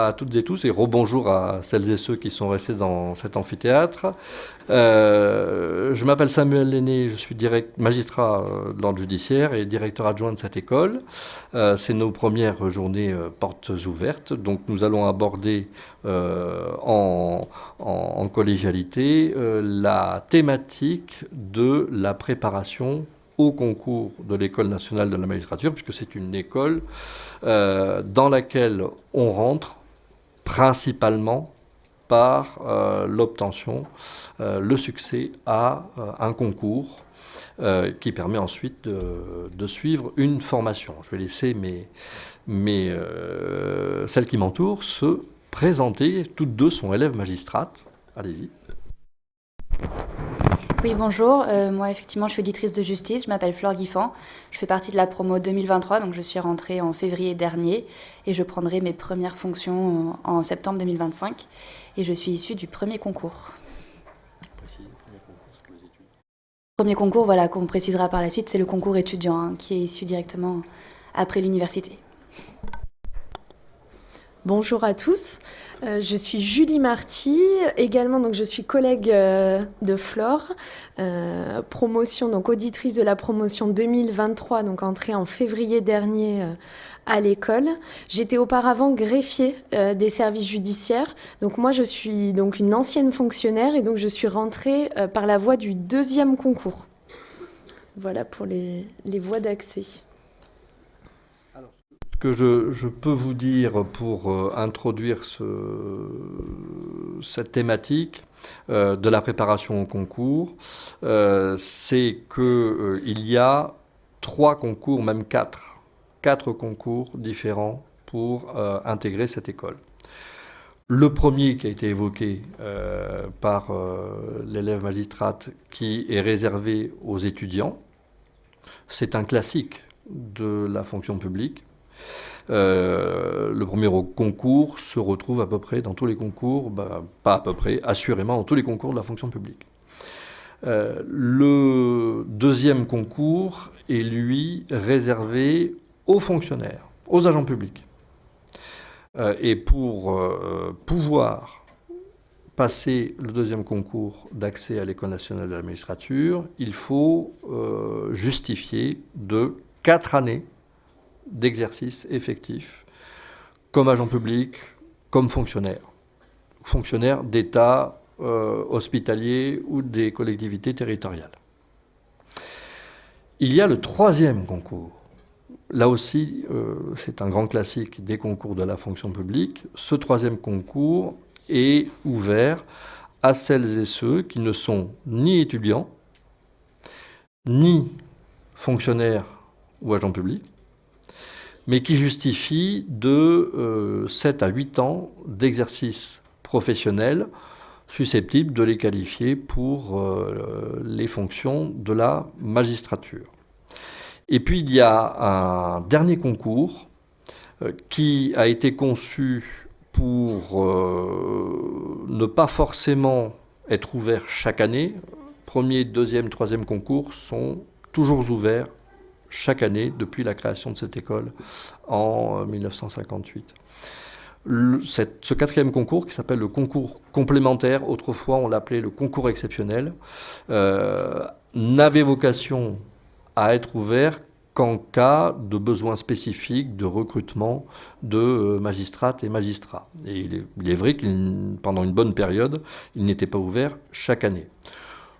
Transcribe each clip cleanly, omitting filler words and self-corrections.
à toutes et tous et rebonjour à celles et ceux qui sont restés dans cet amphithéâtre. Je m'appelle Samuel Lenné, je suis magistrat de l'ordre judiciaire et directeur adjoint de cette école. C'est nos premières journées portes ouvertes, donc nous allons aborder en collégialité la thématique de la préparation au concours de l'École nationale de la magistrature, puisque c'est une école dans laquelle on rentre principalement par l'obtention, le succès à un concours qui permet ensuite de suivre une formation. Je vais laisser celles qui m'entourent se présenter. Toutes deux sont élèves magistrates. Allez-y. Oui, bonjour. Moi, effectivement, je suis auditrice de justice. Je m'appelle Flore Guiffan. Je fais partie de la promo 2023, donc je suis rentrée en février dernier et je prendrai mes premières fonctions en septembre 2025. Et je suis issue du premier concours. Premier concours, voilà, qu'on précisera par la suite, c'est le concours étudiant hein, qui est issu directement après l'université. Bonjour à tous, je suis Julie Marty, également donc je suis collègue de Flore, promotion donc auditrice de la promotion 2023, donc entrée en février dernier à l'école. J'étais auparavant greffier des services judiciaires, donc moi je suis donc une ancienne fonctionnaire et donc je suis rentrée par la voie du deuxième concours. Voilà pour les voies d'accès. Ce que je peux vous dire pour introduire cette thématique de la préparation au concours, c'est qu'il y a 3 concours, même 4 concours différents pour intégrer cette école. Le premier qui a été évoqué par l'élève magistrate qui est réservé aux étudiants, c'est un classique de la fonction publique. Le premier concours se retrouve à peu près dans tous les concours, pas à peu près, assurément dans tous les concours de la fonction publique. Le deuxième concours est lui réservé aux fonctionnaires, aux agents publics. Et pour pouvoir passer le deuxième concours d'accès à l'École nationale de la magistrature, il faut justifier de 4 années d'exercice effectif comme agent public, comme fonctionnaire d'État hospitalier ou des collectivités territoriales. Il y a le troisième concours. Là aussi, c'est un grand classique des concours de la fonction publique. Ce troisième concours est ouvert à celles et ceux qui ne sont ni étudiants, ni fonctionnaires ou agents publics, mais qui justifie de 7 à 8 ans d'exercice professionnel susceptible de les qualifier pour les fonctions de la magistrature. Et puis il y a un dernier concours qui a été conçu pour ne pas forcément être ouvert chaque année. Premier, deuxième, troisième concours sont toujours ouverts chaque année depuis la création de cette école en 1958. Ce quatrième concours, qui s'appelle le concours complémentaire, autrefois on l'appelait le concours exceptionnel, n'avait vocation à être ouvert qu'en cas de besoin spécifique de recrutement de magistrates et magistrats. Et il est vrai qu'il, pendant une bonne période, il n'était pas ouvert chaque année.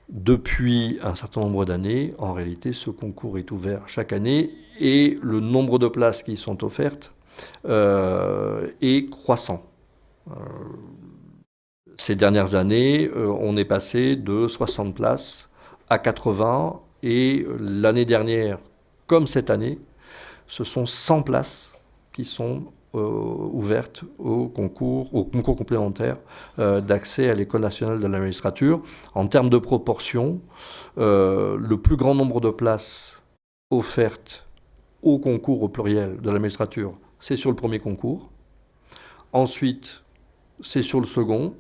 Depuis un certain nombre d'années, en réalité, ce concours est ouvert chaque année et le nombre de places qui y sont offertes est croissant. Ces dernières années, on est passé de 60 places à 80 et l'année dernière, comme cette année, ce sont 100 places qui sont ouvertes au concours complémentaire d'accès à l'École nationale de la magistrature. En termes de proportion, le plus grand nombre de places offertes au concours au pluriel de la magistrature, c'est sur le premier concours. Ensuite, c'est sur le second.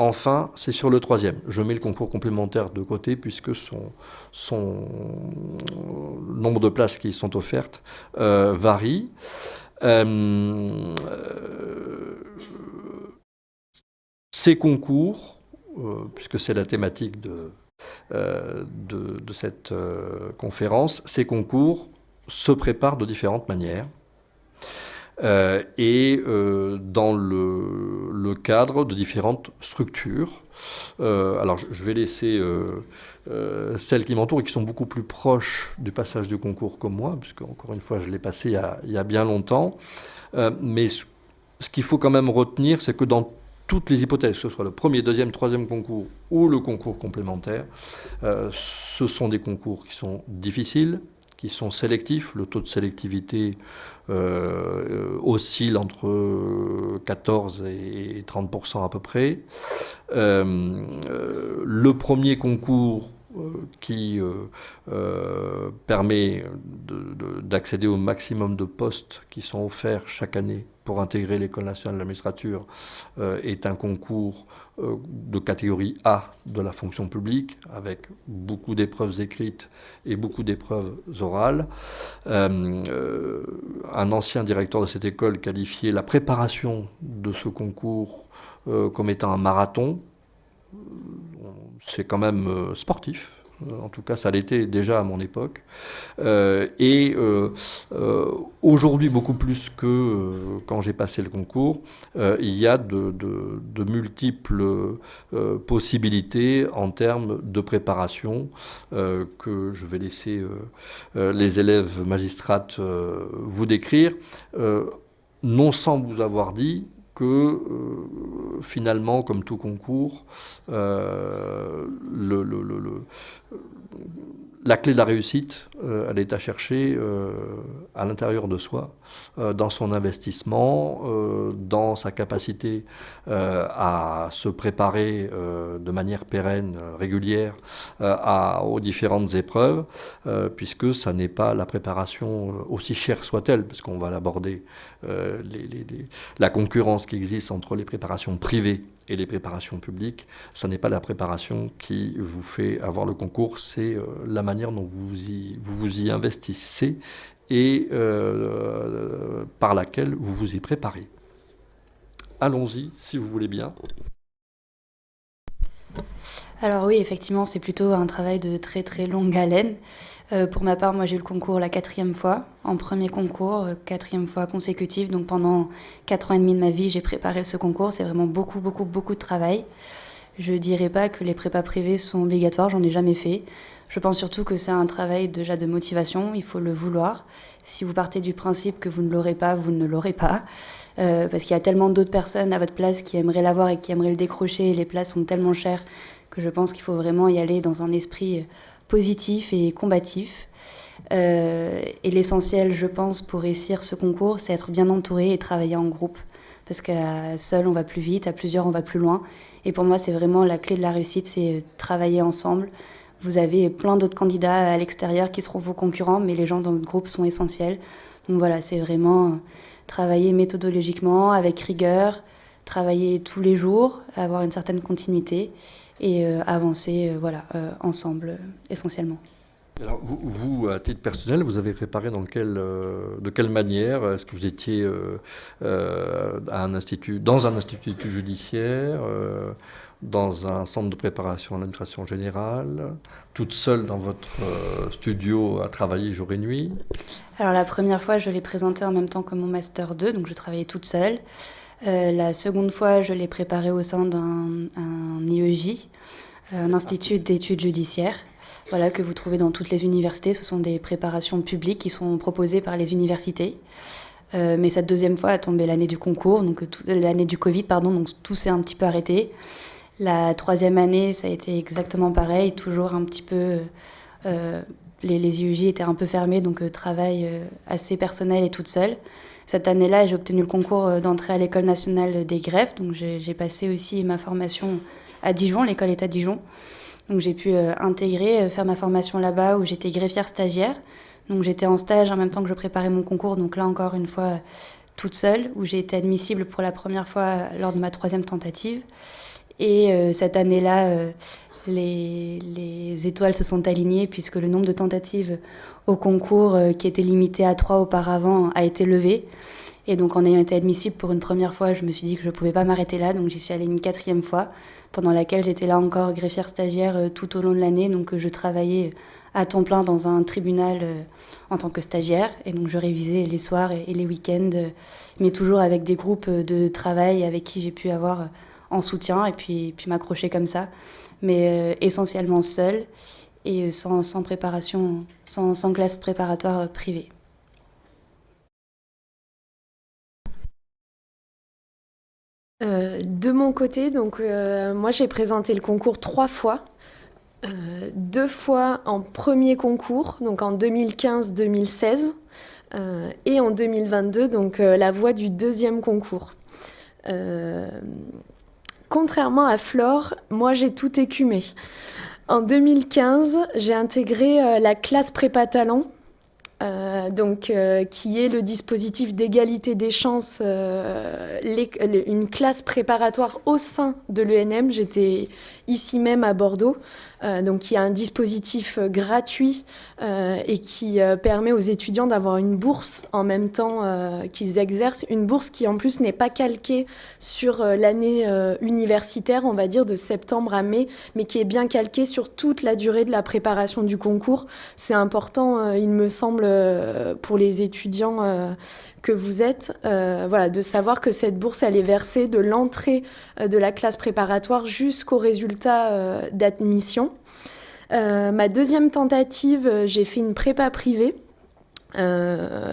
Enfin, c'est sur le troisième. Je mets le concours complémentaire de côté puisque son nombre de places qui sont offertes varie. Euh, ces concours, puisque c'est la thématique de cette conférence, ces concours se préparent de différentes manières. Et dans le cadre de différentes structures. Alors je vais laisser celles qui m'entourent et qui sont beaucoup plus proches du passage du concours comme moi, puisque encore une fois je l'ai passé il y a bien longtemps. Mais ce qu'il faut quand même retenir, c'est que dans toutes les hypothèses, que ce soit le premier, deuxième, troisième concours ou le concours complémentaire, ce sont des concours qui sont difficiles, qui sont sélectifs. Le taux de sélectivité oscille entre 14 et 30% à peu près. Le premier concours qui permet d'accéder au maximum de postes qui sont offerts chaque année pour intégrer l'École nationale de la magistrature est un concours de catégorie A de la fonction publique, avec beaucoup d'épreuves écrites et beaucoup d'épreuves orales. Un ancien directeur de cette école qualifiait la préparation de ce concours comme étant un marathon. C'est quand même sportif. En tout cas, ça l'était déjà à mon époque. Aujourd'hui, beaucoup plus que quand j'ai passé le concours, il y a de multiples possibilités en termes de préparation que je vais laisser les élèves magistrates vous décrire, non sans vous avoir dit que finalement, comme tout concours, la clé de la réussite, elle est à chercher à l'intérieur de soi, dans son investissement, dans sa capacité à se préparer de manière pérenne, régulière, aux différentes épreuves, puisque ça n'est pas la préparation, aussi chère soit-elle, parce qu'on va l'aborder, la concurrence qui existe entre les préparations privées et les préparations publiques, ça n'est pas la préparation qui vous fait avoir le concours, c'est la manière dont vous vous y investissez et par laquelle vous vous y préparez. Allons-y, si vous voulez bien. Alors oui, effectivement, c'est plutôt un travail de très très longue haleine. Pour ma part, moi j'ai eu le concours la 4e fois, en premier concours, 4e fois consécutive. Donc pendant 4 ans et demi de ma vie, j'ai préparé ce concours. C'est vraiment beaucoup de travail. Je dirais pas que les prépas privées sont obligatoires, j'en ai jamais fait. Je pense surtout que c'est un travail déjà de motivation, il faut le vouloir. Si vous partez du principe que vous ne l'aurez pas, vous ne l'aurez pas. Parce qu'il y a tellement d'autres personnes à votre place qui aimeraient l'avoir et qui aimeraient le décrocher, et les places sont tellement chères que je pense qu'il faut vraiment y aller dans un esprit positif et combatif. Et l'essentiel, je pense, pour réussir ce concours, c'est être bien entouré et travailler en groupe. Parce qu'à seul, on va plus vite, à plusieurs, on va plus loin. Et pour moi, c'est vraiment la clé de la réussite, c'est travailler ensemble. Vous avez plein d'autres candidats à l'extérieur qui seront vos concurrents, mais les gens dans votre groupe sont essentiels. Donc voilà, c'est vraiment travailler méthodologiquement, avec rigueur, travailler tous les jours, avoir une certaine continuité et avancer ensemble essentiellement. Alors, vous, à titre personnel, vous avez préparé de quelle manière? Est-ce que vous étiez dans un institut judiciaire, dans un centre de préparation à l'administration générale, toute seule dans votre studio à travailler jour et nuit? Alors la première fois, je l'ai présenté en même temps que mon Master 2, donc je travaillais toute seule. La seconde fois, je l'ai préparé au sein d'un IEJ, un institut d'études judiciaires. Voilà, que vous trouvez dans toutes les universités. Ce sont des préparations publiques qui sont proposées par les universités. Mais cette deuxième fois a tombé l'année du concours, donc l'année du Covid, pardon, donc tout s'est un petit peu arrêté. La troisième année, ça a été exactement pareil, toujours un petit peu... les IEJ étaient un peu fermés, donc travail assez personnel et toute seule. Cette année-là, j'ai obtenu le concours d'entrée à l'École nationale des greffes, donc j'ai passé aussi ma formation à Dijon, l'école est à Dijon. Donc j'ai pu faire ma formation là-bas où j'étais greffière stagiaire. Donc j'étais en stage en même temps que je préparais mon concours, donc là encore une fois toute seule, où j'ai été admissible pour la première fois lors de ma 3e tentative. Et cette année-là, les étoiles se sont alignées puisque le nombre de tentatives au concours, qui était limité à 3 auparavant, a été levé. Et donc en ayant été admissible pour une première fois, je me suis dit que je ne pouvais pas m'arrêter là, donc j'y suis allée une 4e fois, pendant laquelle j'étais là encore greffière stagiaire tout au long de l'année. Donc je travaillais à temps plein dans un tribunal en tant que stagiaire, et donc je révisais les soirs et les week-ends, mais toujours avec des groupes de travail avec qui j'ai pu avoir en soutien, et puis m'accrocher comme ça, mais essentiellement seule et sans préparation, sans classe préparatoire privée. De mon côté, donc moi j'ai présenté le concours 3 fois. 2 fois en premier concours, donc en 2015-2016, et en 2022, donc la voie du 2e concours. Contrairement à Flore, moi j'ai tout écumé. En 2015, j'ai intégré la classe prépa talent, qui est le dispositif d'égalité des chances, une classe préparatoire au sein de l'ENM. J'étais ici même à Bordeaux, donc il y a un dispositif gratuit et qui permet aux étudiants d'avoir une bourse en même temps qu'ils exercent, une bourse qui en plus n'est pas calquée sur l'année universitaire, on va dire de septembre à mai, mais qui est bien calquée sur toute la durée de la préparation du concours. C'est important, il me semble, pour les étudiants que vous êtes, de savoir que cette bourse, elle est versée de l'entrée de la classe préparatoire jusqu'au résultat d'admission. Ma 2e tentative, j'ai fait une prépa privée,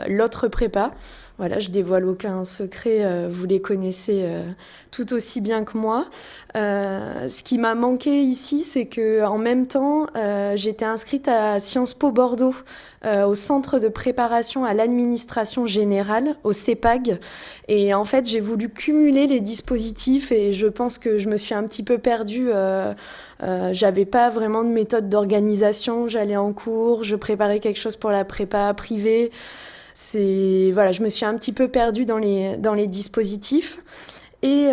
l'autre prépa. Voilà, je dévoile aucun secret, vous les connaissez tout aussi bien que moi. Ce qui m'a manqué ici, c'est que en même temps, j'étais inscrite à Sciences Po Bordeaux, au centre de préparation à l'administration générale, au CEPAG. Et en fait, j'ai voulu cumuler les dispositifs et je pense que je me suis un petit peu perdue. J'avais pas vraiment de méthode d'organisation. J'allais en cours, je préparais quelque chose pour la prépa privée. Je me suis un petit peu perdue dans les dispositifs. Et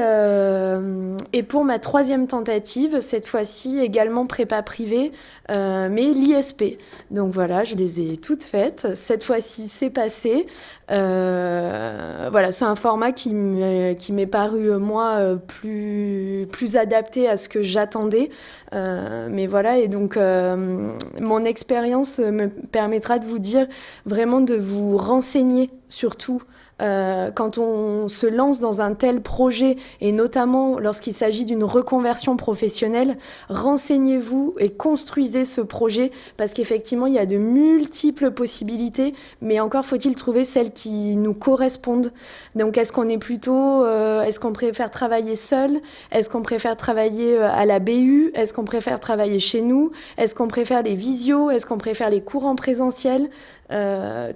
pour ma 3e tentative, cette fois-ci également prépa privée, mais l'ISP. Donc voilà, je les ai toutes faites. Cette fois-ci, c'est passé. C'est un format qui m'est paru, moi, plus adapté à ce que j'attendais. Mais voilà, et donc mon expérience me permettra de vous dire vraiment de vous renseigner surtout. Quand on se lance dans un tel projet, et notamment lorsqu'il s'agit d'une reconversion professionnelle, renseignez-vous et construisez ce projet, parce qu'effectivement, il y a de multiples possibilités, mais encore faut-il trouver celles qui nous correspondent. Donc, est-ce qu'on préfère travailler seul? Est-ce qu'on préfère travailler à la BU? Est-ce qu'on préfère travailler chez nous? Est-ce qu'on préfère les visios? Est-ce qu'on préfère les cours en présentiel?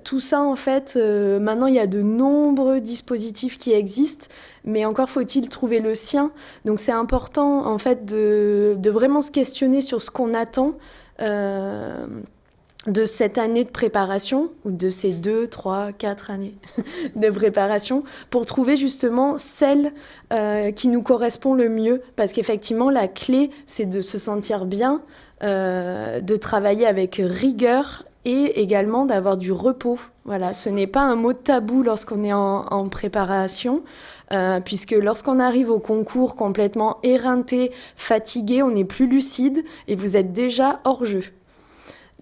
Tout ça, en fait, maintenant, il y a de nombreux dispositifs qui existent, mais encore faut-il trouver le sien. Donc, c'est important, en fait, de vraiment se questionner sur ce qu'on attend de cette année de préparation, ou de ces 2, 3, 4 années de préparation, pour trouver justement celle qui nous correspond le mieux. Parce qu'effectivement, la clé, c'est de se sentir bien, de travailler avec rigueur, et également d'avoir du repos. Voilà, ce n'est pas un mot tabou lorsqu'on est en préparation, puisque lorsqu'on arrive au concours complètement éreinté, fatigué, on n'est plus lucide et vous êtes déjà hors jeu.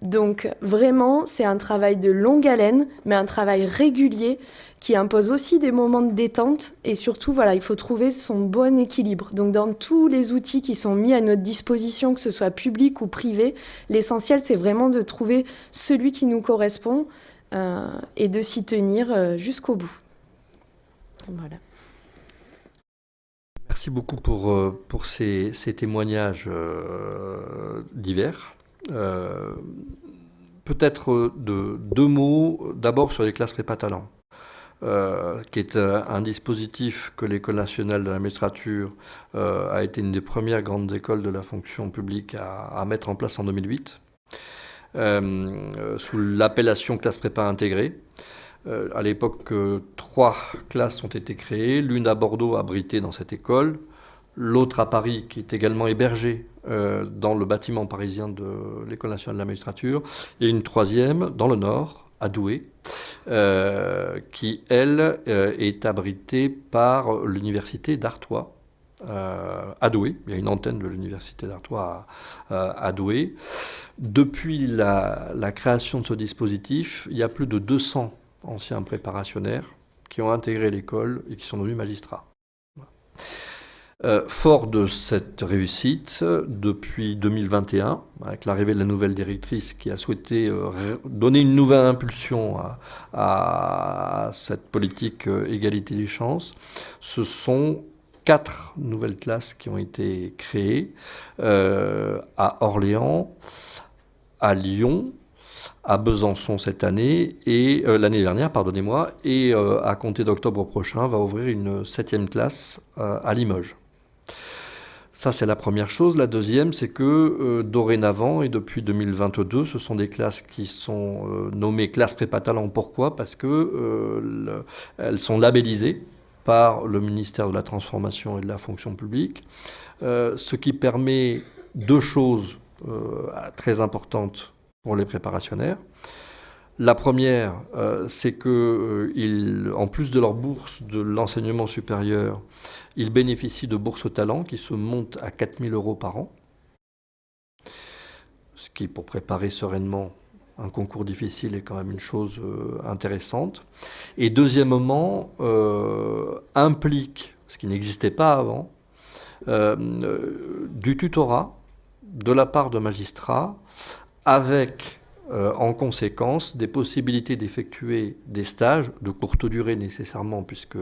Donc vraiment, c'est un travail de longue haleine, mais un travail régulier qui impose aussi des moments de détente, et surtout, il faut trouver son bon équilibre. Donc dans tous les outils qui sont mis à notre disposition, que ce soit public ou privé, l'essentiel, c'est vraiment de trouver celui qui nous correspond et de s'y tenir jusqu'au bout. Voilà. Merci beaucoup pour ces témoignages divers. Peut-être 2 mots d'abord sur les classes prépa talent, qui est un dispositif que l'École nationale de la magistrature a été une des premières grandes écoles de la fonction publique à mettre en place en 2008, sous l'appellation classe prépa intégrée. À l'époque, 3 classes ont été créées, l'une à Bordeaux abritait dans cette école, l'autre à Paris, qui est également hébergée dans le bâtiment parisien de l'École nationale de la magistrature, et une troisième dans le nord, à Douai, qui, elle, est abritée par l'université d'Artois, à Douai. Il y a une antenne de l'université d'Artois à Douai. Depuis la création de ce dispositif, il y a plus de 200 anciens préparationnaires qui ont intégré l'école et qui sont devenus magistrats. Fort de cette réussite, depuis 2021, avec l'arrivée de la nouvelle directrice qui a souhaité donner une nouvelle impulsion à cette politique égalité des chances, ce sont 4 nouvelles classes qui ont été créées à Orléans, à Lyon, à Besançon cette année, et l'année dernière, pardonnez-moi, et à compter d'octobre prochain, va ouvrir une 7e classe à Limoges. Ça, c'est la première chose. La deuxième, c'est que dorénavant, et depuis 2022, ce sont des classes qui sont nommées classes prépa talent. Pourquoi ? Parce que elles sont labellisées par le ministère de la Transformation et de la Fonction publique, ce qui permet 2 choses très importantes pour les préparationnaires. La première, c'est que, en plus de leur bourse de l'enseignement supérieur, ils bénéficient de bourses talent qui se montent à 4 000 € par an, ce qui, pour préparer sereinement un concours difficile, est quand même une chose intéressante. Et deuxièmement, implique, ce qui n'existait pas avant, du tutorat de la part de magistrats, avec en conséquence des possibilités d'effectuer des stages de courte durée nécessairement, puisque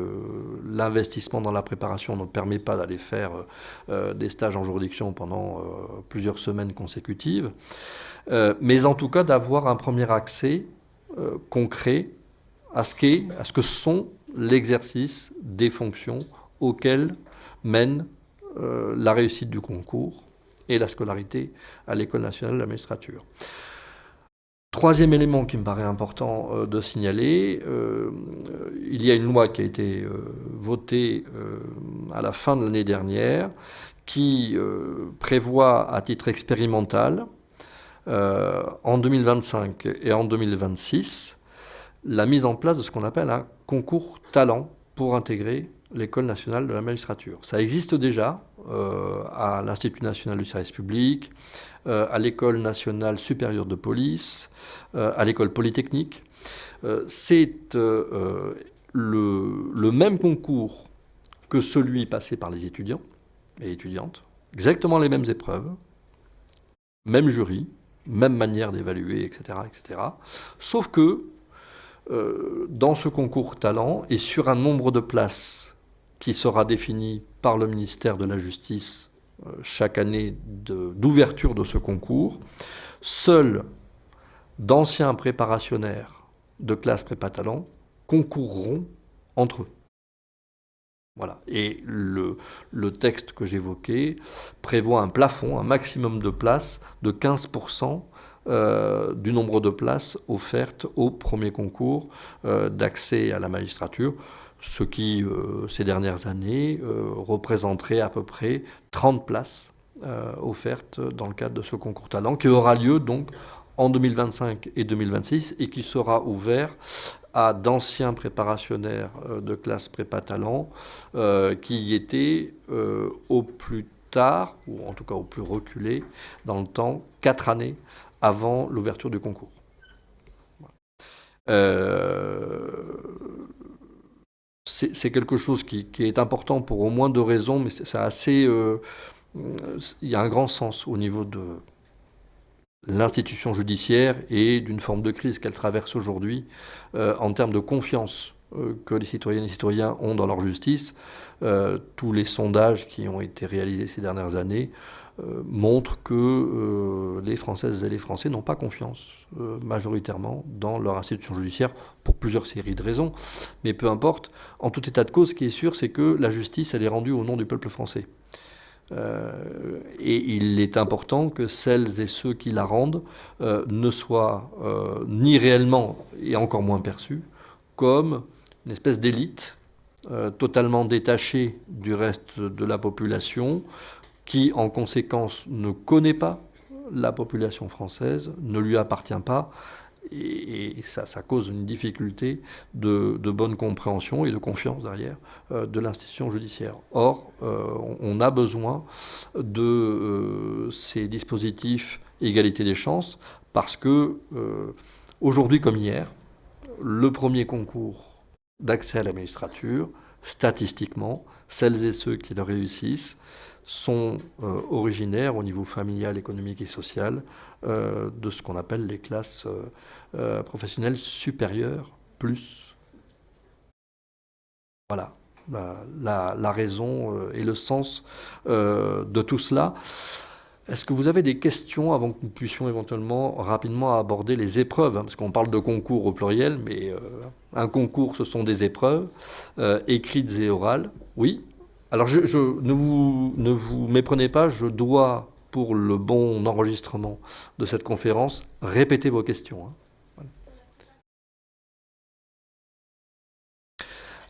l'investissement dans la préparation ne permet pas d'aller faire des stages en juridiction pendant plusieurs semaines consécutives, mais en tout cas d'avoir un premier accès concret à ce que sont l'exercice des fonctions auxquelles mène la réussite du concours et la scolarité à l'École nationale de la magistrature. Troisième élément qui me paraît important de signaler, il y a une loi qui a été votée à la fin de l'année dernière qui prévoit à titre expérimental en 2025 et en 2026 la mise en place de ce qu'on appelle un concours talent pour intégrer l'École nationale de la magistrature. Ça existe déjà à l'Institut national du service public, à l'École nationale supérieure de police, à l'École polytechnique. C'est le même concours que celui passé par les étudiants et étudiantes, exactement les mêmes épreuves, même jury, même manière d'évaluer, etc., etc. Sauf que dans ce concours talent et sur un nombre de places qui sera défini par le ministère de la Justice chaque année d'ouverture de ce concours, seuls d'anciens préparationnaires de classe prépa talent concourront entre eux. Voilà. Et le texte que j'évoquais prévoit un plafond, un maximum de places de 15% du nombre de places offertes au premier concours d'accès à la magistrature, ce qui, ces dernières années, représenterait à peu près 30 places offertes dans le cadre de ce concours talent, qui aura lieu donc en 2025 et 2026 et qui sera ouvert à d'anciens préparationnaires de classe prépa talent qui y étaient au plus tard, ou en tout cas au plus reculé dans le temps, 4 années avant l'ouverture du concours. C'est quelque chose qui est important pour au moins 2 raisons, mais c'est assez... il y a un grand sens au niveau de l'institution judiciaire et d'une forme de crise qu'elle traverse aujourd'hui en termes de confiance que les citoyennes et les citoyens ont dans leur justice. Tous les sondages qui ont été réalisés ces dernières années montrent que les Françaises et les Français n'ont pas confiance majoritairement dans leur institution judiciaire pour plusieurs séries de raisons. Mais peu importe, en tout état de cause, ce qui est sûr, c'est que la justice, elle est rendue au nom du peuple français. Et il est important que celles et ceux qui la rendent ne soient ni réellement, et encore moins perçus, comme une espèce d'élite totalement détaché du reste de la population, qui en conséquence ne connaît pas la population française, ne lui appartient pas, et ça cause une difficulté de bonne compréhension et de confiance derrière de l'institution judiciaire. Or, on a besoin de ces dispositifs égalité des chances, parce que aujourd'hui comme hier, le premier concours d'accès à la magistrature, statistiquement, celles et ceux qui le réussissent sont originaires au niveau familial, économique et social de ce qu'on appelle les classes professionnelles supérieures plus. Voilà la raison et le sens de tout cela. Est-ce que vous avez des questions avant que nous puissions éventuellement rapidement aborder les épreuves, hein, parce qu'on parle de concours au pluriel, mais un concours, ce sont des épreuves écrites et orales. Oui. Alors, ne vous méprenez pas, je dois, pour le bon enregistrement de cette conférence, répéter vos questions. Hein. Voilà.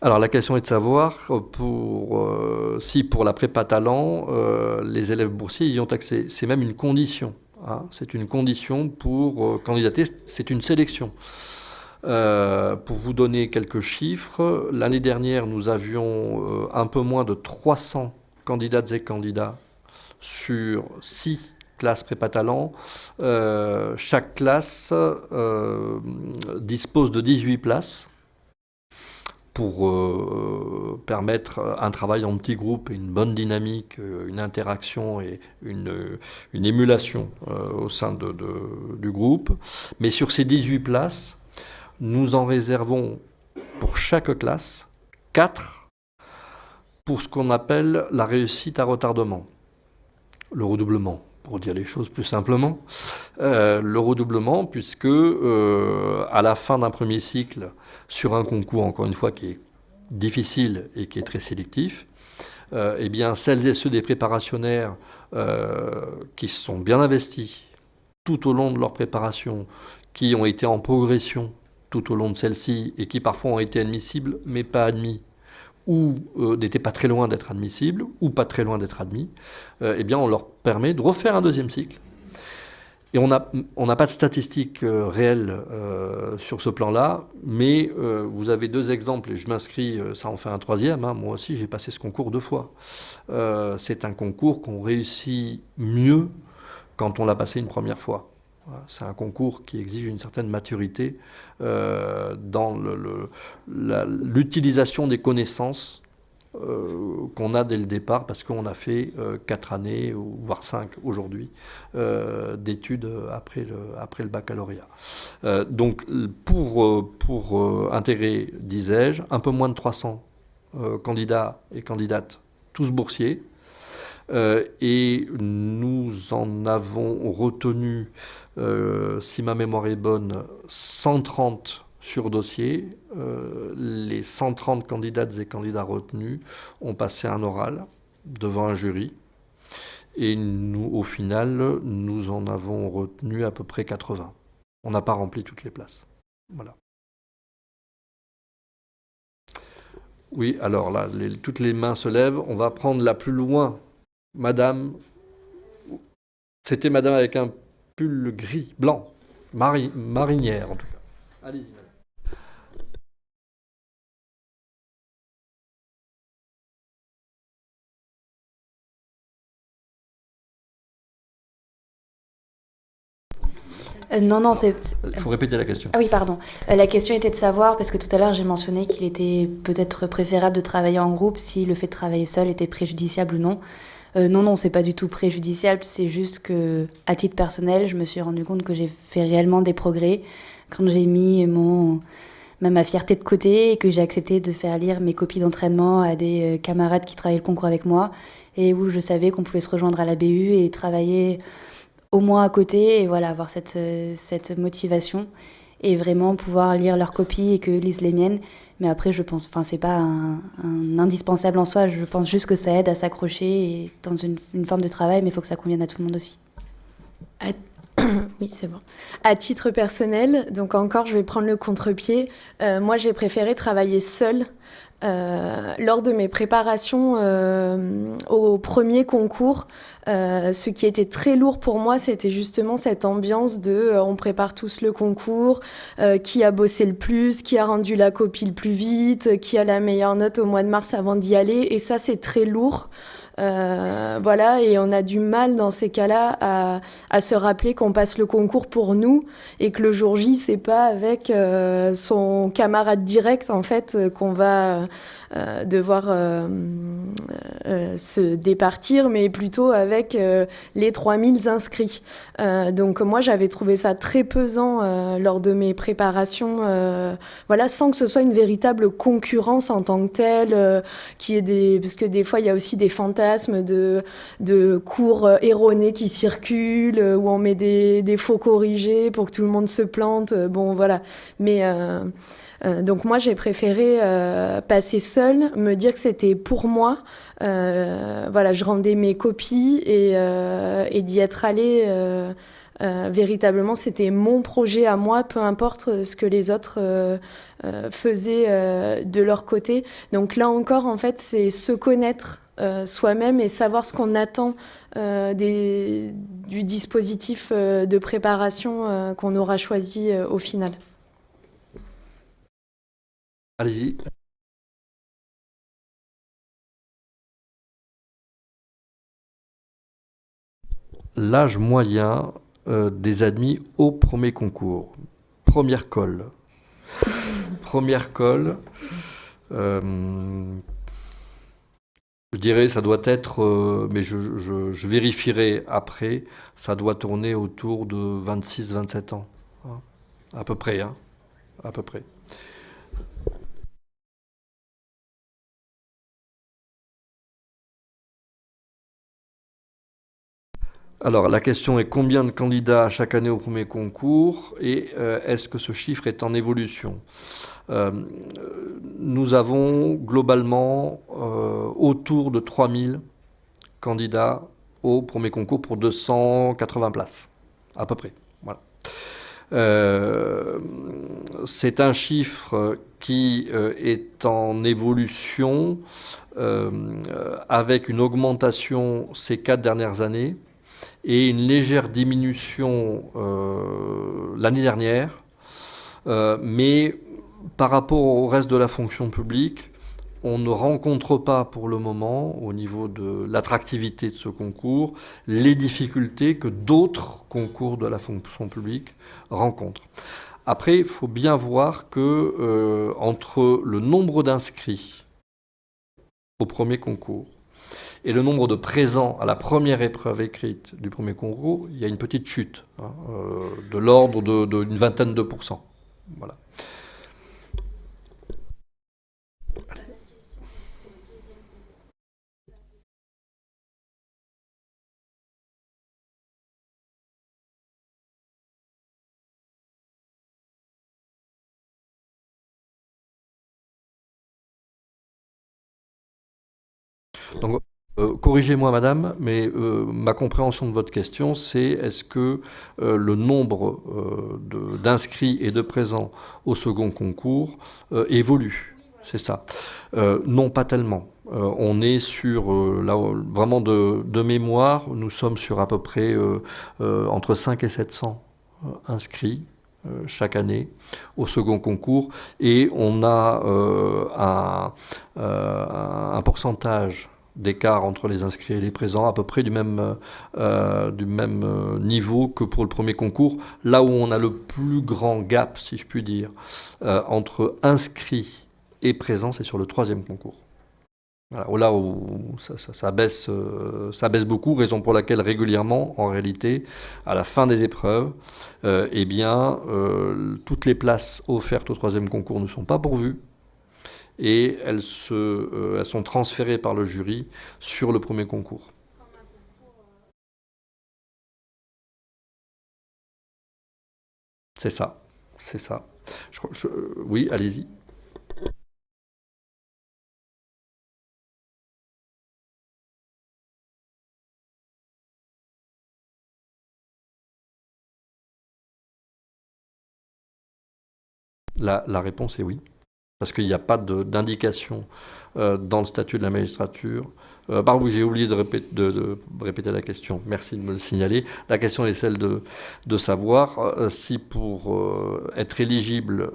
Alors, la question est de savoir si pour la prépa talent, les élèves boursiers y ont accès. C'est même une condition. Hein. C'est une condition pour candidater, c'est une sélection. Pour vous donner quelques chiffres, l'année dernière, nous avions un peu moins de 300 candidates et candidats sur 6 classes prépa talent. Chaque classe dispose de 18 places pour permettre un travail en petits groupes, une bonne dynamique, une interaction et une émulation au sein du groupe. Mais sur ces 18 places, nous en réservons pour chaque classe 4 pour ce qu'on appelle la réussite à retardement. Le redoublement, pour dire les choses plus simplement. Le redoublement, puisque à la fin d'un premier cycle, sur un concours, encore une fois, qui est difficile et qui est très sélectif, eh bien, celles et ceux des préparationnaires qui se sont bien investis tout au long de leur préparation, qui ont été en progression tout au long de celle-ci et qui parfois ont été admissibles mais pas admis, ou n'étaient pas très loin d'être admissibles, ou pas très loin d'être admis, eh bien on leur permet de refaire un deuxième cycle. Et on n'a pas de statistiques réelles sur ce plan-là, mais vous avez 2 exemples, et je m'inscris, ça en fait un 3e, hein, moi aussi j'ai passé ce concours 2 fois. C'est un concours qu'on réussit mieux quand on l'a passé une première fois. C'est un concours qui exige une certaine maturité dans l'utilisation des connaissances qu'on a dès le départ, parce qu'on a fait 4 années, voire 5 aujourd'hui, d'études après le baccalauréat. Donc pour intégrer, disais-je, un peu moins de 300 candidats et candidates, tous boursiers, et nous en avons retenu, si ma mémoire est bonne, 130 sur dossier. Les 130 candidates et candidats retenus ont passé un oral devant un jury. Et nous, au final, nous en avons retenu à peu près 80. On n'a pas rempli toutes les places. Voilà. Oui, alors là, toutes les mains se lèvent. On va prendre la plus loin. Madame, c'était madame avec un pull gris, blanc, marinière en tout cas. Allez-y, madame. Non, Il faut répéter la question. Ah oui, pardon. La question était de savoir, parce que tout à l'heure j'ai mentionné qu'il était peut-être préférable de travailler en groupe si le fait de travailler seul était préjudiciable ou non. Non, c'est pas du tout préjudiciable, c'est juste que, à titre personnel, je me suis rendu compte que j'ai fait réellement des progrès quand j'ai mis ma fierté de côté et que j'ai accepté de faire lire mes copies d'entraînement à des camarades qui travaillaient le concours avec moi et où je savais qu'on pouvait se rejoindre à la BU et travailler au moins à côté et voilà, avoir cette motivation et vraiment pouvoir lire leurs copies et qu'eux lisent les miennes. Mais après, je pense, c'est pas un indispensable en soi, je pense juste que ça aide à s'accrocher et dans une forme de travail, mais il faut que ça convienne à tout le monde aussi. Oui, c'est bon. À titre personnel, donc encore, je vais prendre le contre-pied. Moi, j'ai préféré travailler seule. Lors de mes préparations au premier concours, ce qui était très lourd pour moi, c'était justement cette ambiance de on prépare tous le concours, qui a bossé le plus, qui a rendu la copie le plus vite, qui a la meilleure note au mois de mars avant d'y aller. Et ça, c'est très lourd. Voilà, et on a du mal dans ces cas-là à se rappeler qu'on passe le concours pour nous et que le jour J, c'est pas avec son camarade direct en fait qu'on va devoir se départir, mais plutôt avec les 3000 inscrits. Donc moi, j'avais trouvé ça très pesant lors de mes préparations, voilà, sans que ce soit une véritable concurrence en tant que telle, parce que des fois, il y a aussi des fantasmes de cours erronés qui circulent, où on met des faux corrigés pour que tout le monde se plante. Bon, voilà. Mais donc moi, j'ai préféré passer seule, me dire que c'était pour moi. Voilà, je rendais mes copies et d'y être allée. Véritablement, c'était mon projet à moi, peu importe ce que les autres faisaient de leur côté. Donc là encore, en fait, c'est se connaître soi-même et savoir ce qu'on attend du dispositif de préparation qu'on aura choisi au final. Allez-y. L'âge moyen des admis au premier concours. Première colle. Première colle. Je dirais, ça doit être, mais je vérifierai après, ça doit tourner autour de 26-27 ans. Hein. À peu près, hein. À peu près. Alors, la question est combien de candidats chaque année au premier concours et est-ce que ce chiffre est en évolution? Euh, Nous avons globalement autour de 3000 candidats au premier concours pour 280 places, à peu près. Voilà. Euh, c'est un chiffre qui est en évolution avec une augmentation ces 4 dernières années et une légère diminution l'année dernière. Mais par rapport au reste de la fonction publique, on ne rencontre pas pour le moment, au niveau de l'attractivité de ce concours, les difficultés que d'autres concours de la fonction publique rencontrent. Après, il faut bien voir que entre le nombre d'inscrits au premier concours et le nombre de présents à la première épreuve écrite du premier concours, il y a une petite chute, hein, de l'ordre d'une vingtaine de pourcents. Voilà. Donc, corrigez-moi, madame, mais ma compréhension de votre question, c'est est-ce que le nombre d'inscrits et de présents au second concours évolue? C'est ça. Non, pas tellement. On est sur, là, vraiment de mémoire, nous sommes sur à peu près entre 5 et 700 inscrits chaque année au second concours et on a un pourcentage d'écart entre les inscrits et les présents, à peu près du même niveau que pour le premier concours, là où on a le plus grand gap, si je puis dire, entre inscrits et présents, c'est sur le troisième concours. Voilà, là où ça baisse, ça baisse beaucoup, raison pour laquelle régulièrement, en réalité, à la fin des épreuves, eh bien, toutes les places offertes au troisième concours ne sont pas pourvues et elles sont transférées par le jury sur le premier concours. C'est ça, c'est ça. Oui, allez-y. La réponse est oui. Parce qu'il n'y a pas d'indication dans le statut de la magistrature. Pardon, j'ai oublié de répéter la question. Merci de me le signaler. La question est celle de savoir si pour être éligible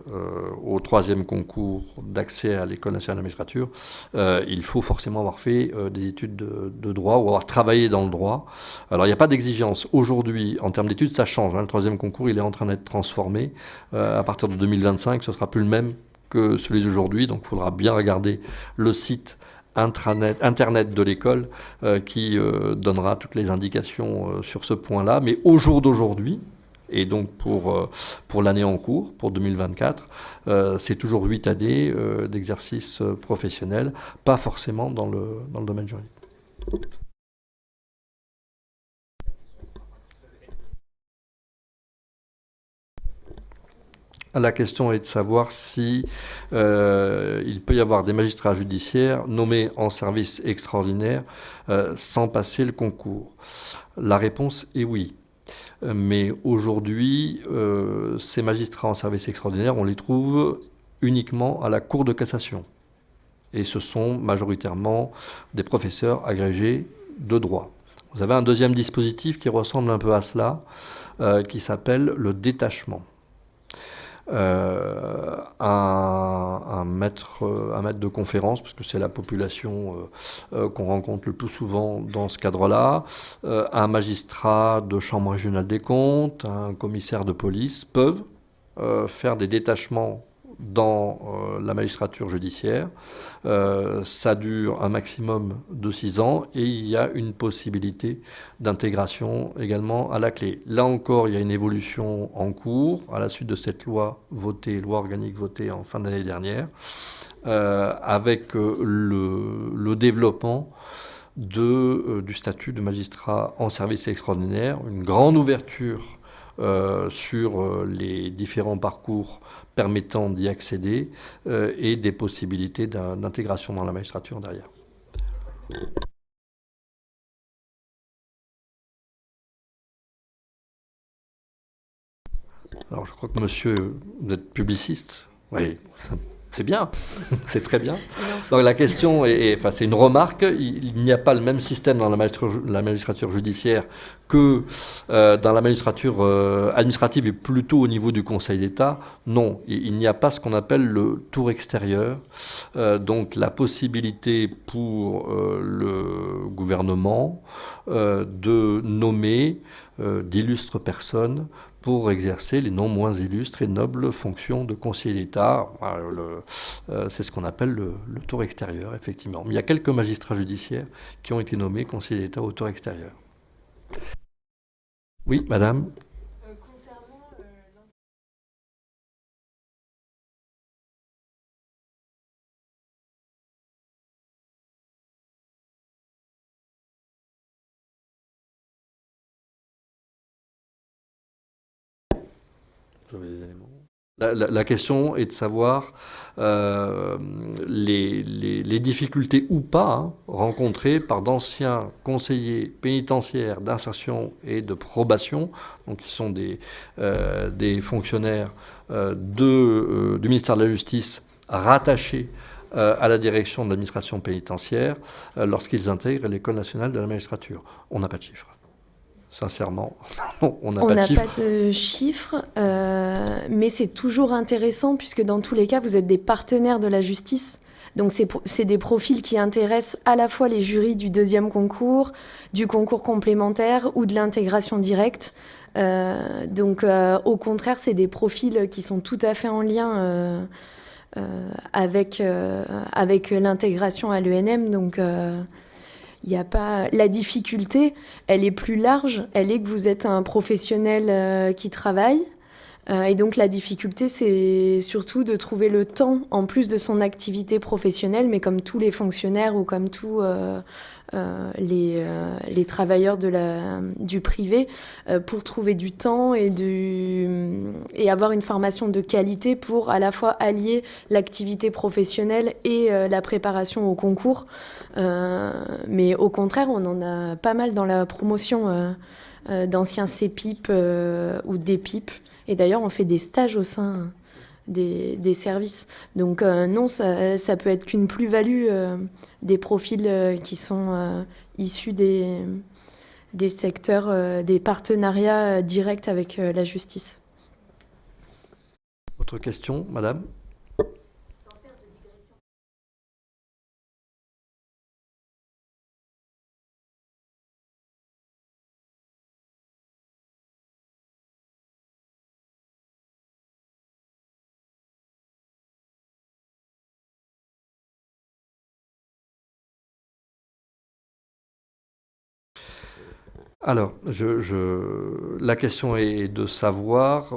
au 3e concours d'accès à l'École nationale de la magistrature, il faut forcément avoir fait des études de droit ou avoir travaillé dans le droit. Alors, il n'y a pas d'exigence. Aujourd'hui, en termes d'études, ça change. Le 3e concours, il est en train d'être transformé. À partir de 2025, ce ne sera plus le même que celui d'aujourd'hui. Donc, il faudra bien regarder le site Internet de l'école qui donnera toutes les indications sur ce point-là. Mais au jour d'aujourd'hui, et donc pour l'année en cours, pour 2024, c'est toujours 8 années d'exercice professionnel, pas forcément dans le domaine juridique. La question est de savoir si il peut y avoir des magistrats judiciaires nommés en service extraordinaire sans passer le concours. La réponse est oui. Mais aujourd'hui, ces magistrats en service extraordinaire, on les trouve uniquement à la Cour de cassation. Et ce sont majoritairement des professeurs agrégés de droit. Vous avez un deuxième dispositif qui ressemble un peu à cela, qui s'appelle le détachement. Un maître de conférence, parce que c'est la population qu'on rencontre le plus souvent dans ce cadre-là, un magistrat de chambre régionale des comptes, un commissaire de police peuvent faire des détachements dans la magistrature judiciaire. Ça dure un maximum de 6 ans et il y a une possibilité d'intégration également à la clé. Là encore, il y a une évolution en cours à la suite de cette loi organique votée en fin d'année dernière, avec le développement du statut de magistrat en service extraordinaire, une grande ouverture sur les différents parcours permettant d'y accéder et des possibilités d'intégration dans la magistrature derrière. Alors je crois que monsieur, vous êtes publiciste. Oui, c'est bien, c'est très bien. Donc la question c'est une remarque, il n'y a pas le même système dans la magistrature judiciaire que dans la magistrature administrative et plutôt au niveau du Conseil d'État. Non, il n'y a pas ce qu'on appelle le tour extérieur, donc la possibilité pour le gouvernement de nommer d'illustres personnes pour exercer les non moins illustres et nobles fonctions de conseiller d'État. C'est ce qu'on appelle le tour extérieur, effectivement. Mais il y a quelques magistrats judiciaires qui ont été nommés conseillers d'État au tour extérieur. Oui, madame. J'avais des éléments. La question est de savoir les difficultés ou pas rencontrées par d'anciens conseillers pénitentiaires d'insertion et de probation, donc qui sont des fonctionnaires du ministère de la Justice rattachés à la direction de l'administration pénitentiaire lorsqu'ils intègrent l'École nationale de la magistrature. On n'a pas de chiffres. Sincèrement, on n'a pas de chiffres. On n'a pas de chiffres, mais c'est toujours intéressant puisque dans tous les cas, vous êtes des partenaires de la justice. Donc c'est des profils qui intéressent à la fois les jurys du 2e concours, du concours complémentaire ou de l'intégration directe. Donc au contraire, c'est des profils qui sont tout à fait en lien avec l'intégration à l'ENM. Donc il y a pas la difficulté, elle est plus large, elle est que vous êtes un professionnel qui travaille et donc la difficulté c'est surtout de trouver le temps en plus de son activité professionnelle, mais comme tous les fonctionnaires ou comme tous les travailleurs du privé, pour trouver du temps et avoir une formation de qualité pour à la fois allier l'activité professionnelle et la préparation au concours. Mais au contraire, on en a pas mal dans la promotion d'anciens CEPIP ou DEPIP. Et d'ailleurs, on fait des stages au sein des services. Donc non, ça peut être qu'une plus-value des profils qui sont issus des secteurs, des partenariats directs avec la justice. Autre question, madame ? Alors, la question est de savoir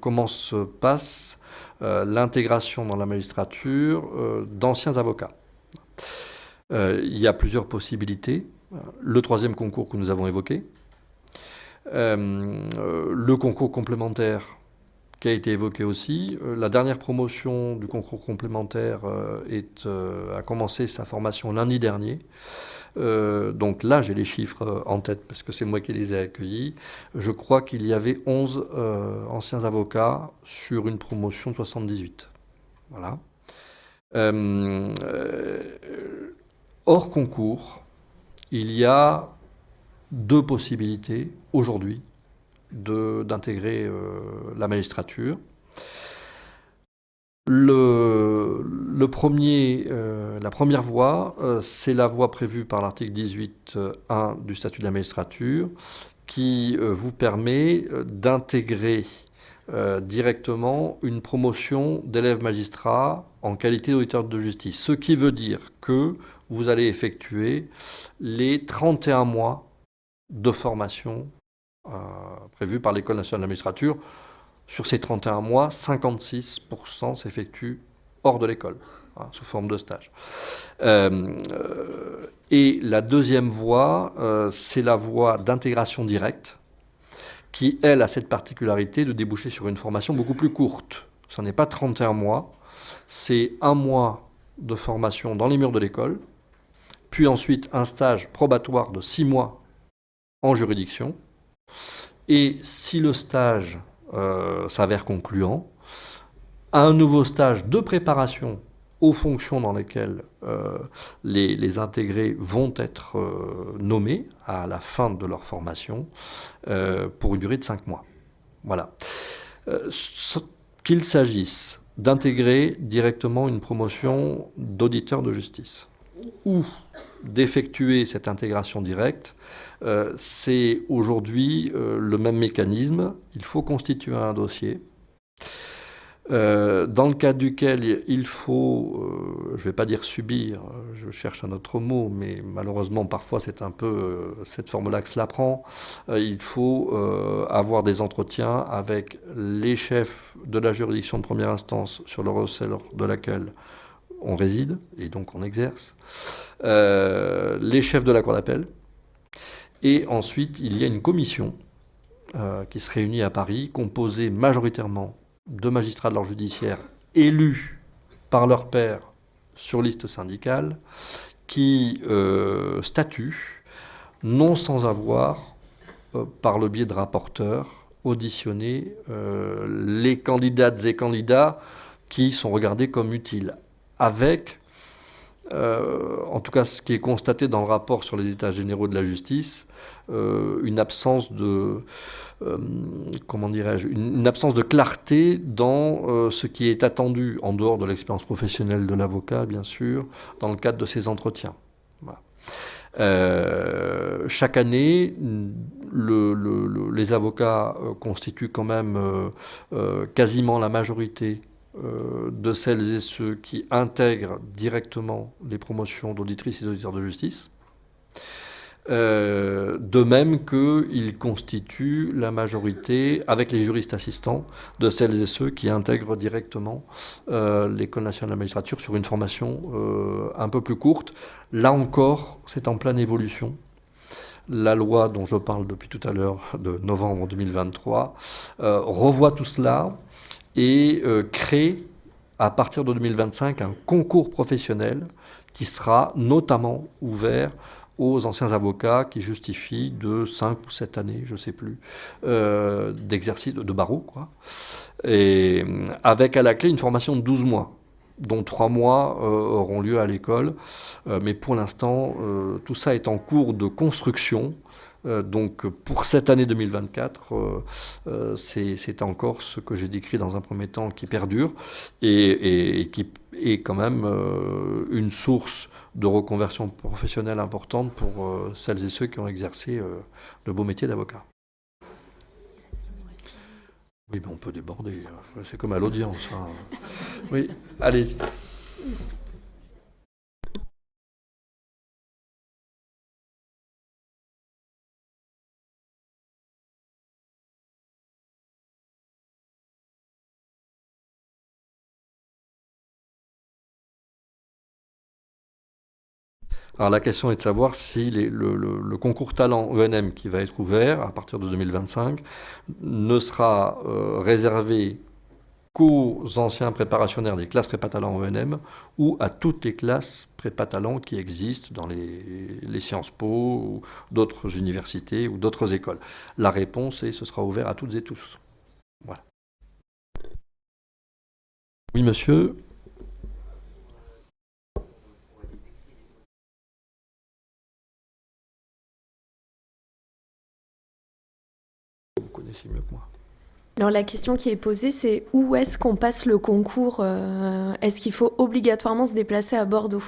comment se passe l'intégration dans la magistrature d'anciens avocats. Il y a plusieurs possibilités. Le troisième concours que nous avons évoqué, le concours complémentaire qui a été évoqué aussi. La dernière promotion du concours complémentaire a commencé sa formation lundi dernier. Donc là, j'ai les chiffres en tête parce que c'est moi qui les ai accueillis. Je crois qu'il y avait 11 anciens avocats sur une promotion de 78. Voilà. Hors concours, il y a 2 possibilités aujourd'hui d'intégrer la magistrature. La première voie, c'est la voie prévue par l'article 18.1 du statut de la magistrature qui vous permet d'intégrer directement une promotion d'élève magistrat en qualité d'auditeur de justice. Ce qui veut dire que vous allez effectuer les 31 mois de formation prévus par l'École nationale de la magistrature. Sur ces 31 mois, 56% s'effectuent hors de l'école, sous forme de stage. Et la deuxième voie, c'est la voie d'intégration directe, qui, elle, a cette particularité de déboucher sur une formation beaucoup plus courte. Ce n'est pas 31 mois, c'est 1 mois de formation dans les murs de l'école, puis ensuite un stage probatoire de 6 mois en juridiction. Et si le stage s'avère concluant, un nouveau stage de préparation aux fonctions dans lesquelles les intégrés vont être nommés à la fin de leur formation pour une durée de 5 mois. Voilà. Qu'il s'agisse d'intégrer directement une promotion d'auditeur de justice ou d'effectuer cette intégration directe, c'est aujourd'hui le même mécanisme. Il faut constituer un dossier dans le cadre duquel il faut, je ne vais pas dire subir, je cherche un autre mot, mais malheureusement parfois c'est un peu cette forme-là que cela prend, il faut avoir des entretiens avec les chefs de la juridiction de première instance sur le ressort de laquelle on réside et donc on exerce, les chefs de la cour d'appel, et ensuite il y a une commission qui se réunit à Paris, composée majoritairement de magistrats de l'ordre judiciaire élus par leur pairs sur liste syndicale, qui statuent non sans avoir, par le biais de rapporteurs, auditionné les candidates et candidats qui sont regardés comme utiles, avec, en tout cas ce qui est constaté dans le rapport sur les états généraux de la justice, une absence de... une absence de clarté dans ce qui est attendu, en dehors de l'expérience professionnelle de l'avocat, bien sûr, dans le cadre de ces entretiens. Voilà. Chaque année, les avocats constituent quand même quasiment la majorité de celles et ceux qui intègrent directement les promotions d'auditrices et d'auditeurs de justice. De même qu'ils constituent la majorité, avec les juristes assistants, de celles et ceux qui intègrent directement l'École nationale de la magistrature sur une formation un peu plus courte. Là encore, c'est en pleine évolution. La loi dont je parle depuis tout à l'heure, de novembre 2023, revoit tout cela et crée, à partir de 2025, un concours professionnel qui sera notamment ouvert aux anciens avocats qui justifient de 5 ou 7 années, je ne sais plus, d'exercice de barreau, quoi. Et avec à la clé une formation de 12 mois, dont 3 mois auront lieu à l'école. Mais pour l'instant, tout ça est en cours de construction. Donc pour cette année 2024, c'est encore ce que j'ai décrit dans un premier temps qui perdure et qui est quand même une source de reconversion professionnelle importante pour celles et ceux qui ont exercé le beau métier d'avocat. Oui, mais on peut déborder. C'est comme à l'audience. Hein. Oui, allez-y. Alors la question est de savoir si le concours talent ENM qui va être ouvert à partir de 2025 ne sera réservé qu'aux anciens préparationnaires des classes prépa-talent ENM ou à toutes les classes prépa-talent qui existent dans les Sciences Po ou d'autres universités ou d'autres écoles. La réponse est ce sera ouvert à toutes et tous. Voilà. Oui, monsieur. Vous connaissez mieux que moi. Alors la question qui est posée, c'est où est-ce qu'on passe le concours Est-ce qu'il faut obligatoirement se déplacer à Bordeaux?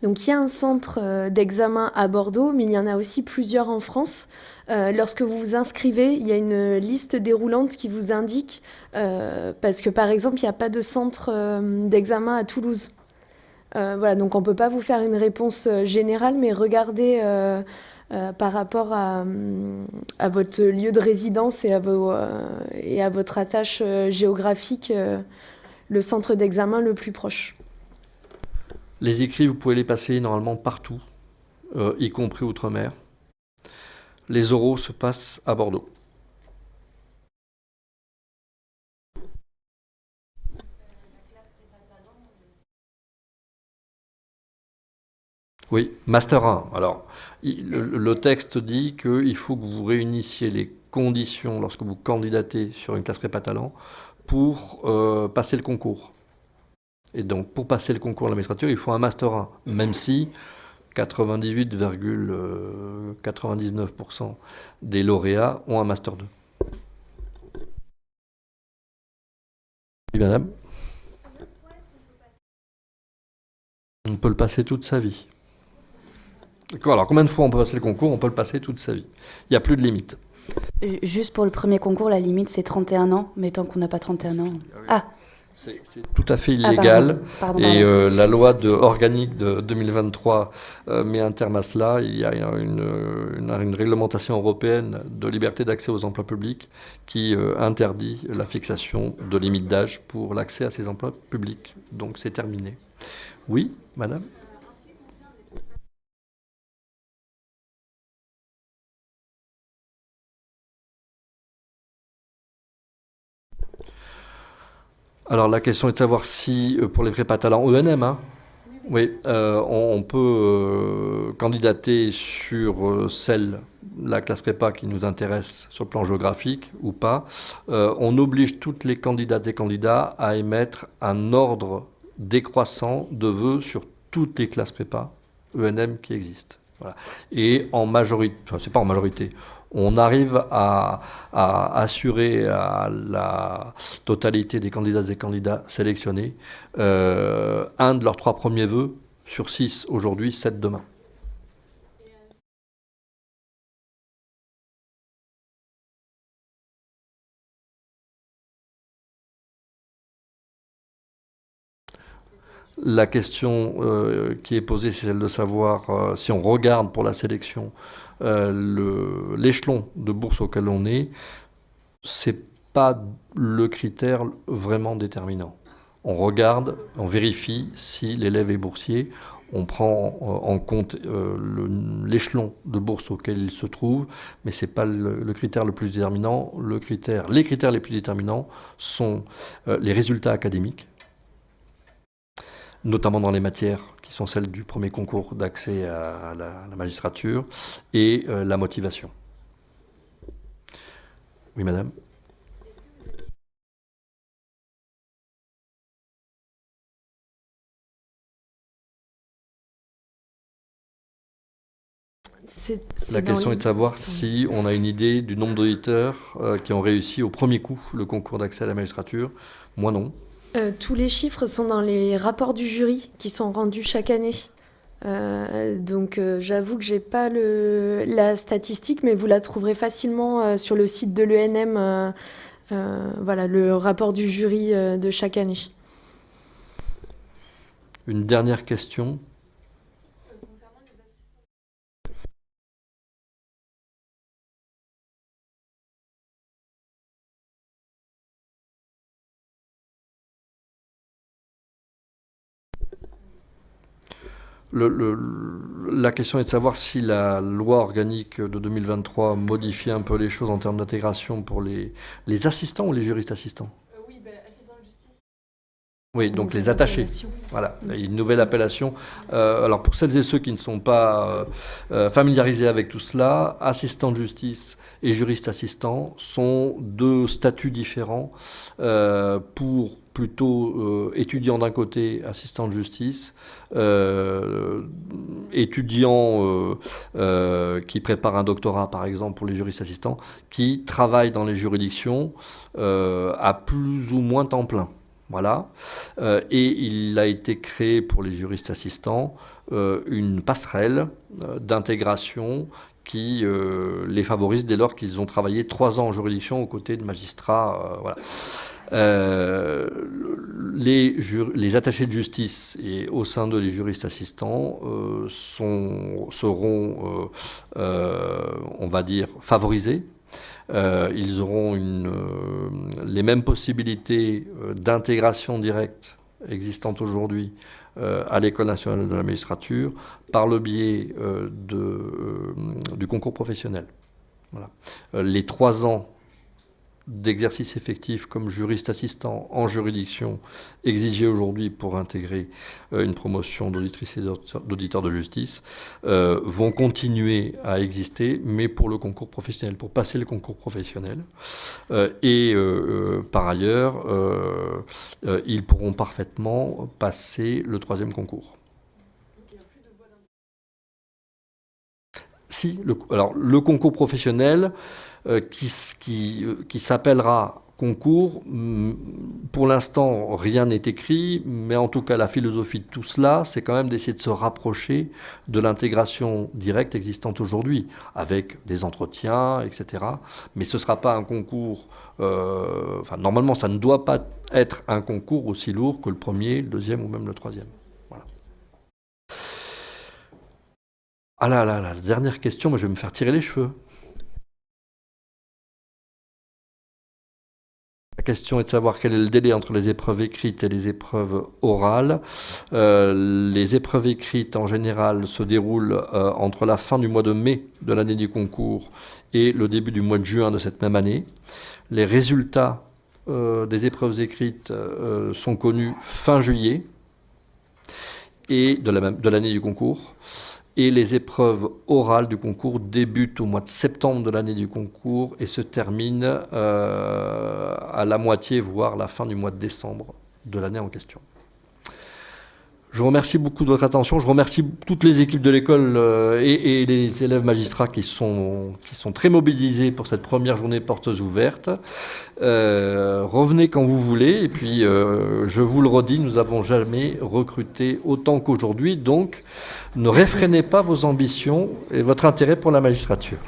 Donc il y a un centre d'examen à Bordeaux, mais il y en a aussi plusieurs en France. Lorsque vous vous inscrivez, il y a une liste déroulante qui vous indique, parce que par exemple, il n'y a pas de centre d'examen à Toulouse. Voilà, donc on ne peut pas vous faire une réponse générale, mais regardez par rapport à votre lieu de résidence et à votre attache géographique, le centre d'examen le plus proche. Les écrits, vous pouvez les passer normalement partout, y compris outre-mer. Les oraux se passent à Bordeaux. Oui, Master 1. Alors, le texte dit qu'il faut que vous réunissiez les conditions lorsque vous candidatez sur une classe prépa talent pour passer le concours. Et donc, pour passer le concours à la magistrature, il faut un Master 1, même si 98,99% des lauréats ont un Master 2. Oui, madame. On peut le passer toute sa vie. Alors, combien de fois on peut passer le concours? On peut le passer toute sa vie. Il n'y a plus de limite. Juste pour le premier concours, la limite c'est 31 ans, mais tant qu'on n'a pas 31 ans. Ah, C'est tout à fait illégal. Pardon. Et la loi organique de 2023 met un terme à cela. Il y a une réglementation européenne de liberté d'accès aux emplois publics qui interdit la fixation de limites d'âge pour l'accès à ces emplois publics. Donc c'est terminé. Oui, madame? Alors la question est de savoir si, pour les prépa talents ENM, hein, oui, on peut candidater sur la classe prépa qui nous intéresse sur le plan géographique ou pas. On oblige toutes les candidates et candidats à émettre un ordre décroissant de vœux sur toutes les classes prépa ENM qui existent. Voilà. Et en majorité, enfin c'est pas en majorité, on arrive à assurer à la totalité des candidates et candidats sélectionnés un de leurs 3 premiers vœux sur 6 aujourd'hui, 7 demain. La question qui est posée, c'est celle de savoir si on regarde pour la sélection l'échelon de bourse auquel on est, c'est pas le critère vraiment déterminant. On regarde, on vérifie si l'élève est boursier, on prend en compte l'échelon de bourse auquel il se trouve, mais c'est pas le critère le plus déterminant. Les critères les plus déterminants sont les résultats académiques, notamment dans les matières qui sont celles du premier concours d'accès à la magistrature, et la motivation. Oui, madame. La question est de savoir si on a une idée du nombre d'auditeurs qui ont réussi au premier coup le concours d'accès à la magistrature. Moi, non. Tous les chiffres sont dans les rapports du jury qui sont rendus chaque année. Donc j'avoue que j'ai pas la statistique, mais vous la trouverez facilement sur le site de l'ENM. Voilà, le rapport du jury de chaque année. Une dernière question. La question est de savoir si la loi organique de 2023 modifie un peu les choses en termes d'intégration pour les assistants ou les juristes assistants. Oui, assistants de justice. Oui, donc les attachés. Voilà, il y a une nouvelle appellation. Alors pour celles et ceux qui ne sont pas familiarisés avec tout cela, assistant de justice et juriste assistant sont deux statuts différents pour plutôt étudiant d'un côté, assistant de justice, étudiant qui prépare un doctorat par exemple pour les juristes assistants, qui travaillent dans les juridictions à plus ou moins temps plein. Voilà. Et il a été créé pour les juristes assistants une passerelle d'intégration qui les favorise dès lors qu'ils ont travaillé 3 ans en juridiction aux côtés de magistrats. Voilà. Les attachés de justice et au sein d'eux les juristes assistants seront, on va dire, favorisés. Ils auront les mêmes possibilités d'intégration directe existantes aujourd'hui à l'École nationale de la magistrature par le biais du concours professionnel. Voilà. Les 3 ans d'exercice effectif comme juriste assistant en juridiction exigé aujourd'hui pour intégrer une promotion d'auditrice et d'auditeur de justice vont continuer à exister, mais pour le concours professionnel, pour passer le concours professionnel. Par ailleurs, ils pourront parfaitement passer le 3e concours. Si, le concours professionnel qui s'appellera concours, pour l'instant rien n'est écrit, mais en tout cas la philosophie de tout cela, c'est quand même d'essayer de se rapprocher de l'intégration directe existante aujourd'hui, avec des entretiens, etc. Mais ce ne sera pas un concours, normalement ça ne doit pas être un concours aussi lourd que le 1er, le 2e ou même le 3e. Voilà. Ah là là, la dernière question, moi je vais me faire tirer les cheveux. La question est de savoir quel est le délai entre les épreuves écrites et les épreuves orales. Les épreuves écrites, en général, se déroulent entre la fin du mois de mai de l'année du concours et le début du mois de juin de cette même année. Les résultats des épreuves écrites sont connus fin juillet et de l'année du concours. Et les épreuves orales du concours débutent au mois de septembre de l'année du concours et se terminent à la moitié, voire la fin du mois de décembre de l'année en question. Je vous remercie beaucoup de votre attention. Je remercie toutes les équipes de l'école et les élèves magistrats qui sont très mobilisés pour cette première journée portes ouvertes. Revenez quand vous voulez. Et puis, je vous le redis, nous n'avons jamais recruté autant qu'aujourd'hui. Donc, ne réfrénez pas vos ambitions et votre intérêt pour la magistrature.